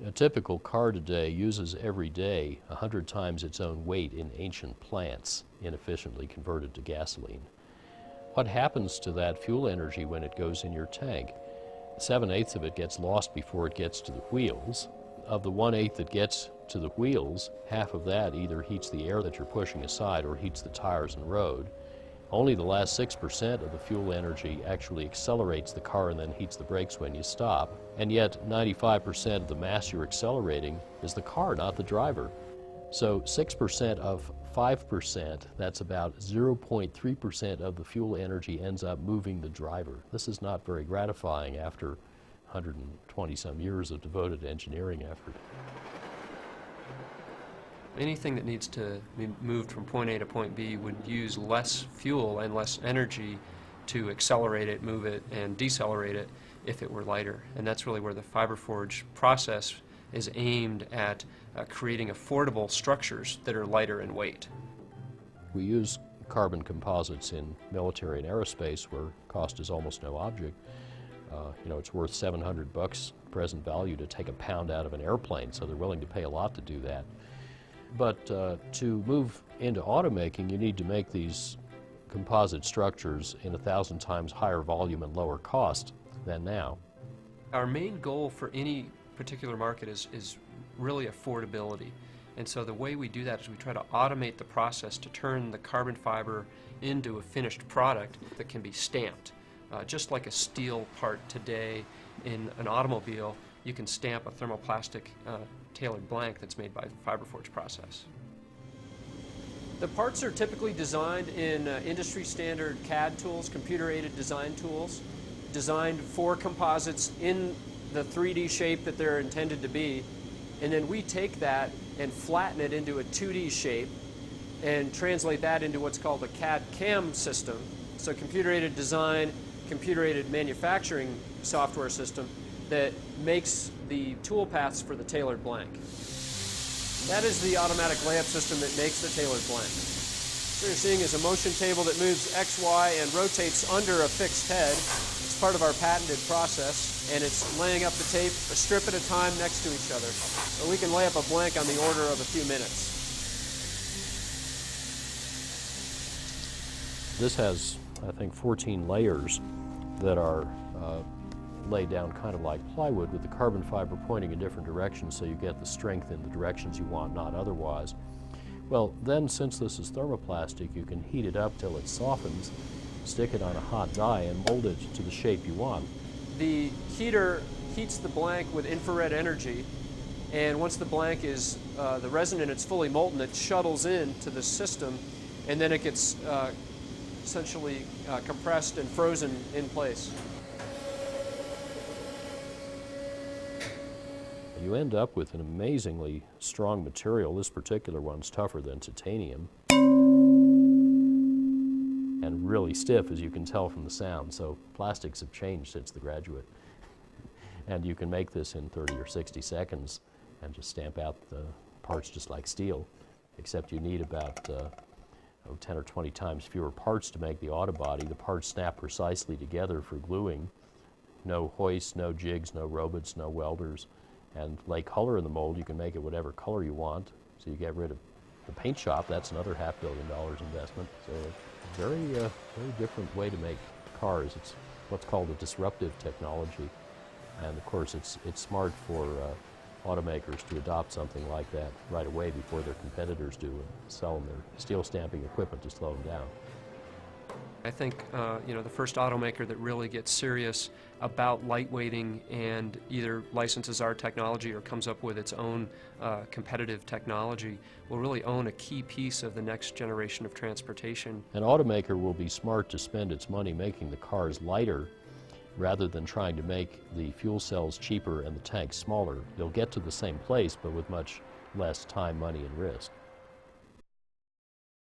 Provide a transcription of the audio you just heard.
A typical car today uses every day 100 times its own weight in ancient plants, inefficiently converted to gasoline. What happens to that fuel energy when it goes in your tank? 7/8 of it gets lost before it gets to the wheels. Of the 1/8 that gets to the wheels, half of that either heats the air that you're pushing aside or heats the tires and road. Only the last 6% of the fuel energy actually accelerates the car and then heats the brakes when you stop. And yet 95% of the mass you're accelerating is the car, not the driver. So 6% of 5%, that's about 0.3% of the fuel energy ends up moving the driver. This is not very gratifying after 120 some years of devoted engineering effort. Anything that needs to be moved from point A to point B would use less fuel and less energy to accelerate it, move it, and decelerate it if it were lighter. And that's really where the Fiberforge process is aimed at creating affordable structures that are lighter in weight. We use carbon composites in military and aerospace where cost is almost no object. It's worth $700 present value to take a pound out of an airplane, so they're willing to pay a lot to do that. But to move into automaking, you need to make these composite structures in 1,000 times higher volume and lower cost than now. Our main goal for any particular market is really affordability. And so the way we do that is we try to automate the process to turn the carbon fiber into a finished product that can be stamped. Just like a steel part today in an automobile, you can stamp a thermoplastic tailored blank that's made by the Fiberforge process. The parts are typically designed in industry standard CAD tools, computer-aided design tools, designed for composites in the 3D shape that they're intended to be. And then we take that and flatten it into a 2D shape and translate that into what's called a CAD-CAM system. So computer-aided design, computer-aided manufacturing software system that makes the tool paths for the tailored blank. That is the automatic layup system that makes the tailored blank. What you're seeing is a motion table that moves X, Y, and rotates under a fixed head. It's part of our patented process, and it's laying up the tape a strip at a time next to each other. So we can lay up a blank on the order of a few minutes. This has, I think, 14 layers that are laid down kind of like plywood with the carbon fiber pointing in different directions so you get the strength in the directions you want, not otherwise. Well, then since this is thermoplastic, you can heat it up till it softens, stick it on a hot die, and mold it to the shape you want. The heater heats the blank with infrared energy, and once the blank is, the resin in it's fully molten, it shuttles into the system, and then it gets essentially compressed and frozen in place. You end up with an amazingly strong material. This particular one's tougher than titanium and really stiff, as you can tell from the sound. So plastics have changed since the graduate. And you can make this in 30 or 60 seconds and just stamp out the parts just like steel, except you need about 10 or 20 times fewer parts to make the auto body. The parts snap precisely together for gluing. No hoists, no jigs, no robots, no welders. And lay color in the mold. You can make it whatever color you want. So you get rid of the paint shop. That's another $500 million investment. So a very different way to make cars. It's what's called a disruptive technology. And of course, it's smart for automakers to adopt something like that right away before their competitors do and sell them their steel stamping equipment to slow them down. I think the first automaker that really gets serious about lightweighting and either licenses our technology or comes up with its own competitive technology will really own a key piece of the next generation of transportation. An automaker will be smart to spend its money making the cars lighter rather than trying to make the fuel cells cheaper and the tanks smaller. They'll get to the same place but with much less time, money, and risk.